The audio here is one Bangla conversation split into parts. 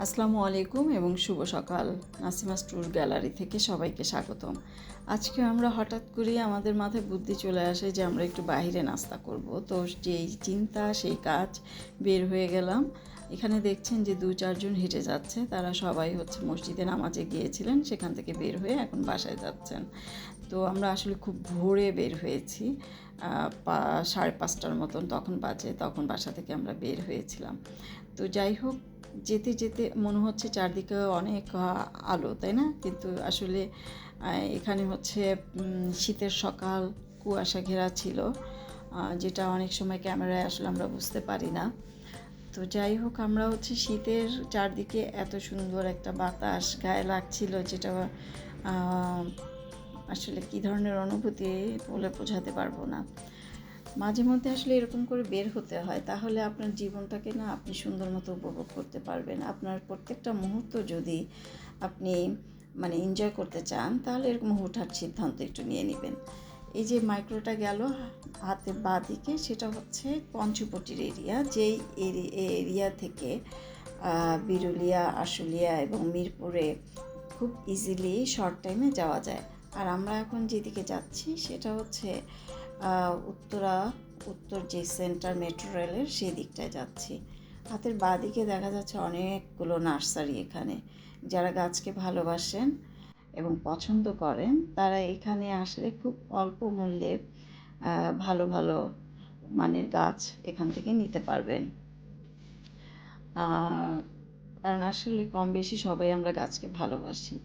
আসসালামু আলাইকুম এবং শুভ সকাল। নাসিমাস ট্যুর গ্যালারি থেকে সবাইকে স্বাগতম। আজকে আমরা হঠাৎ করেই আমাদের মাথায় বুদ্ধি চলে আসে যে আমরা একটু বাইরে নাস্তা করব। তো যেই চিন্তা সেই কাজ, বের হয়ে গেলাম। এখানে দেখছেন যে 2-4 জন হেঁটে যাচ্ছে, তারা সবাই মসজিদে নামাজে গিয়েছিলেন, সেখান থেকে বের হয়ে এখন বাসায় যাচ্ছেন। তো আমরা আসলে খুব ভোরে বের হয়েছি, 5:30টার মতন তখন বাজে, তখন বাসা থেকে আমরা বের হয়েছিলাম। তো যাই হোক, যেতে যেতে মনে হচ্ছে চারদিকে অনেক আলো, তাই না? কিন্তু আসলে এখানে শীতের সকাল, কুয়াশা ঘেরা ছিল, যেটা অনেক সময় ক্যামেরায় আসলে আমরা বুঝতে পারি না। তো যাই হোক, আমরা শীতের চারদিকে এত সুন্দর একটা বাতাস গায়ে লাগছিল, যেটা আসলে কী ধরনের অনুভূতি বলে বোঝাতে পারবো না। মাঝে মধ্যে আসলে এরকম করে বের হতে হয়, তাহলে আপনার জীবনটাকে না আপনি সুন্দর মতো উপভোগ করতে পারবেন। আপনার প্রত্যেকটা মুহূর্ত যদি আপনি এনজয় করতে চান, তাহলে এরকম হুটহাট সিদ্ধান্ত একটু নিয়ে নেবেন। এই যে মাইক্রোটা গেল হাতের বাঁ দিকে, সেটা হচ্ছে পঞ্চবটির এরিয়া, যেই এরিয়া থেকে বিরুলিয়া, আশুলিয়া এবং মিরপুরে খুব ইজিলি শর্ট টাইমে যাওয়া যায়। আর আমরা এখন যেদিকে যাচ্ছি সেটা হচ্ছে উত্তর যে সেন্টার মেট্রো রেলের সেই দিকটায় যাচ্ছি। হাতের বাঁ দিকে দেখা যাচ্ছে অনেকগুলো নার্সারি। এখানে যারা গাছকে ভালোবাসেন এবং পছন্দ করেন, তারা এখানে আসলে খুব অল্প মূল্যে ভালো ভালো মানের গাছ এখান থেকে নিতে পারবেন। কারণ আসলে কম বেশি সবাই আমরা গাছকে ভালোবাসি।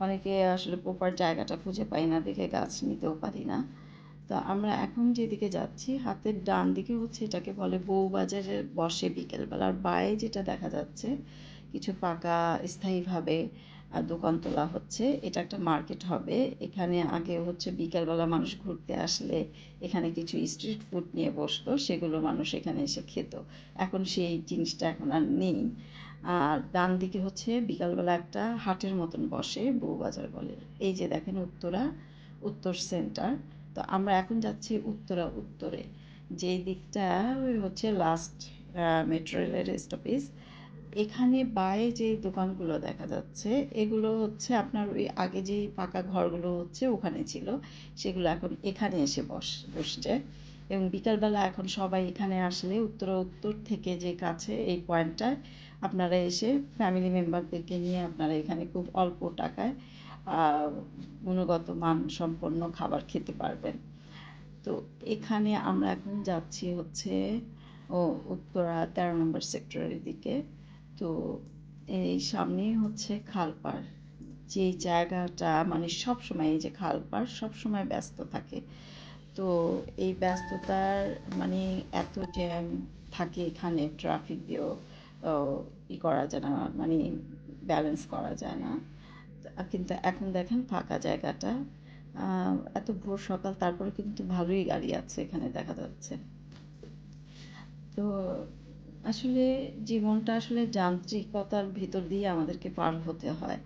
অনেকে আসলে প্রপার জায়গাটা খুঁজে পাই না দেখে গাছ নিতেও পারি না। তো আমরা এখন যেদিকে যাচ্ছি, হাতের ডান দিকে এটাকে বলে বউবাজারে বসে বিকেলবেলা। আর বাইরে যেটা দেখা যাচ্ছে, কিছু পাকা স্থায়ীভাবে দোকান তোলা হচ্ছে। এটা একটা মার্কেট হবে। এখানে আগে বিকেলবেলা মানুষ ঘুরতে আসলে এখানে কিছু স্ট্রিট ফুড নিয়ে বসতো, সেগুলো মানুষ এখানে এসে খেত। এখন সেই জিনিসটা এখন আর নেই। আর ডান দিকে বিকালবেলা একটা হাটের মতন বসে, বউবাজার বলে। এই যে দেখেন উত্তর সেন্টার। তো আমরা এখন যাচ্ছি উত্তরে, যেই দিকটা লাস্ট মেট্রো রেলের স্টপেজ। এখানে বাইরে যে দোকানগুলো দেখা যাচ্ছে, এগুলো আপনার ওই আগে যেই পাকা ঘরগুলো ওখানে ছিল, সেগুলো এখন এখানে এসে বসছে। এবং বিকালবেলা এখন সবাই এখানে আসলে উত্তর থেকে যে কাছে এই পয়েন্টটায় আপনারা এসে ফ্যামিলি মেম্বারদেরকে নিয়ে আপনারা এখানে খুব অল্প টাকায় গুণগত মান সম্পন্ন খাবার খেতে পারবেন। তো এখানে আমরা এখন যাচ্ছি উত্তরা 13 নম্বর সেক্টরের দিকে। তো এই সামনেই খালপাড়, যে জায়গাটা সব সময়, এই যে খালপাড় সবসময় ব্যস্ত থাকে। তো এই ব্যস্ততার এত জ্যাম থাকে এখানে, ট্রাফিক দিয়েও করা যায় না, ব্যালেন্স করা যায় না। কিন্তু এখন দেখেন ফাঁকা জায়গাটা, এত ভোর সকাল, তারপরে কিন্তু ভালোই গাড়ি আছে এখানে দেখা যাচ্ছে। তো আসলে জীবনটা আসলে যান্ত্রিকতার ভিতর দিয়ে আমাদেরকে পার হতে হয়।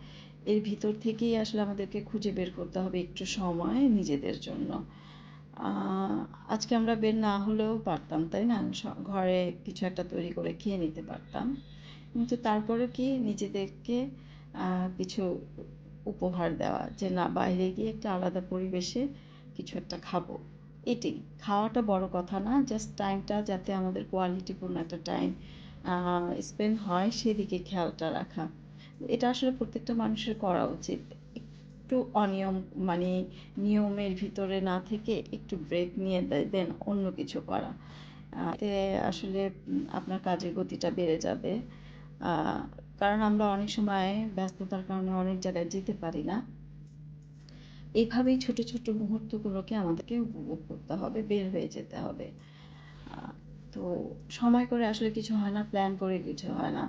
এর ভিতর থেকেই আসলে আমাদেরকে খুঁজে বের করতে হবে একটু সময় নিজেদের জন্য। আজকে আমরা বের না হলেও পারতাম, তাই না? ঘরে কিছু একটা তৈরি করে খেয়ে নিতে পারতাম, কিন্তু তারপরে কি নিজেদেরকে কিছু উপহার দেওয়া, যে না, বাইরে গিয়ে একটা আলাদা পরিবেশে কিছু একটা খাবো। এটাই খাওয়াটা বড় কথা না, জাস্ট টাইমটা যাতে আমাদের কোয়ালিটিপূর্ণ একটা টাইম স্পেন্ড হয়, সেদিকে খেয়ালটা রাখা। এটা আসলে প্রত্যেকটা মানুষের করা উচিত। একটু অনিয়ম, নিয়মের ভিতরে না থেকে একটু ব্রেক নিয়ে দেন অন্য কিছু করা, এতে আসলে আপনার কাজের গতিটা বেড়ে যাবে। কারণ আমরা অনেক সময় ব্যস্ততার কারণে অনেক জায়গায় যেতে পারি না। এইভাবেই ছোট ছোট মুহূর্তগুলোকে আমাদেরকে উপভোগ করতে হবে, বের হয়ে যেতে হবে। তো সময় করে আসলে কিছু হয় না, প্ল্যান করে কিছু হয় না,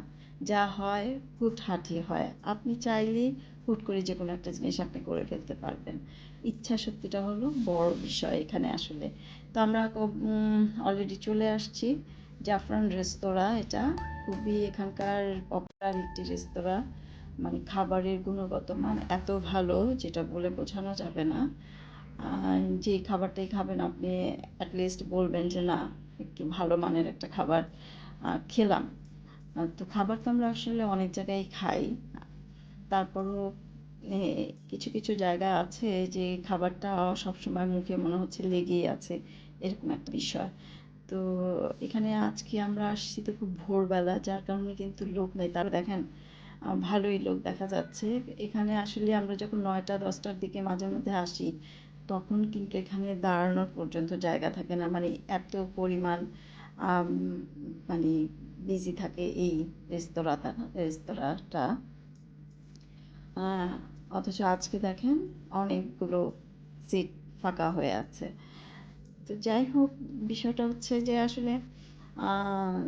যা হয় হুটহাঁটি হয়। আপনি চাইলেই হুট করে যে কোনো একটা জিনিস আপনি করে ফেলতে পারবেন। ইচ্ছা শক্তিটা হলো বড় বিষয় এখানে আসলে। তো আমরা অলরেডি চলে আসছি জাফরান রেস্তোরাঁ। এটা খুবই এখানকার পপুলার একটি রেস্তোরাঁ। খাবারের গুণগত মান এত ভালো, যেটা বলে বোঝানো যাবে না। যে খাবারটাই খাবেন আপনি অ্যাটলিস্ট বলবেন যে না, একটু ভালো মানের একটা খাবার খেলাম। তো খাবার তো আমরা আসলে অনেক জায়গায় খাই, তারপরও এ কিছু কিছু জায়গা আছে যে খাবারটা সবসময় মুখে মনে হচ্ছে লেগেই আছে, এরকম একটা বিষয়। তো এখানে আজকে আমরা আসছি তো খুব ভোরবেলা, যার কারণে কিন্তু লোক নেই। তারা দেখেন ভালোই লোক দেখা যাচ্ছে এখানে। আসলে আমরা যখন 9টা 10টার দিকে মাঝে মধ্যে আসি, তখন কিন্তু এখানে দাঁড়ানোর পর্যন্ত জায়গা থাকে না, মানে এত পরিমাণ আম, মানে বিজি থাকে এই রেস্তোরাঁটা। আহ, অথচ আজকে দেখেন অনেকগুলো সিট ফাঁকা হয়ে আছে। তো যাই হোক, বিষয়টা হচ্ছে যে আসলে আহ,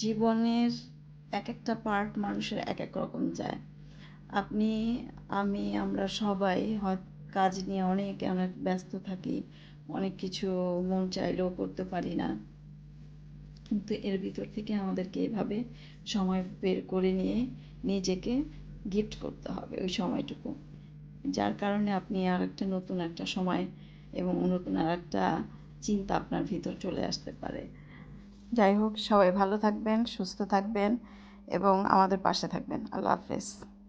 জীবনের এক একটা পার্ট মানুষের এক এক রকম যায়। আপনি, আমি, আমরা সবাই হয় কাজ নিয়ে অনেক অনেক ব্যস্ত থাকি, অনেক কিছু মন চাইলেও করতে পারি না, কিন্তু এর ভিতর থেকে আমাদেরকে এভাবে সময় বের করে নিয়ে নিজেকে গিফট করতে হবে ওই সময়টুকু, যার কারণে আপনি আর একটা নতুন একটা সময় এবং নতুন আর একটা চিন্তা আপনার ভিতর চলে আসতে পারে। যাই হোক, সবাই ভালো থাকবেন, সুস্থ থাকবেন এবং আমাদের পাশে থাকবেন। আল্লাহ হাফেজ।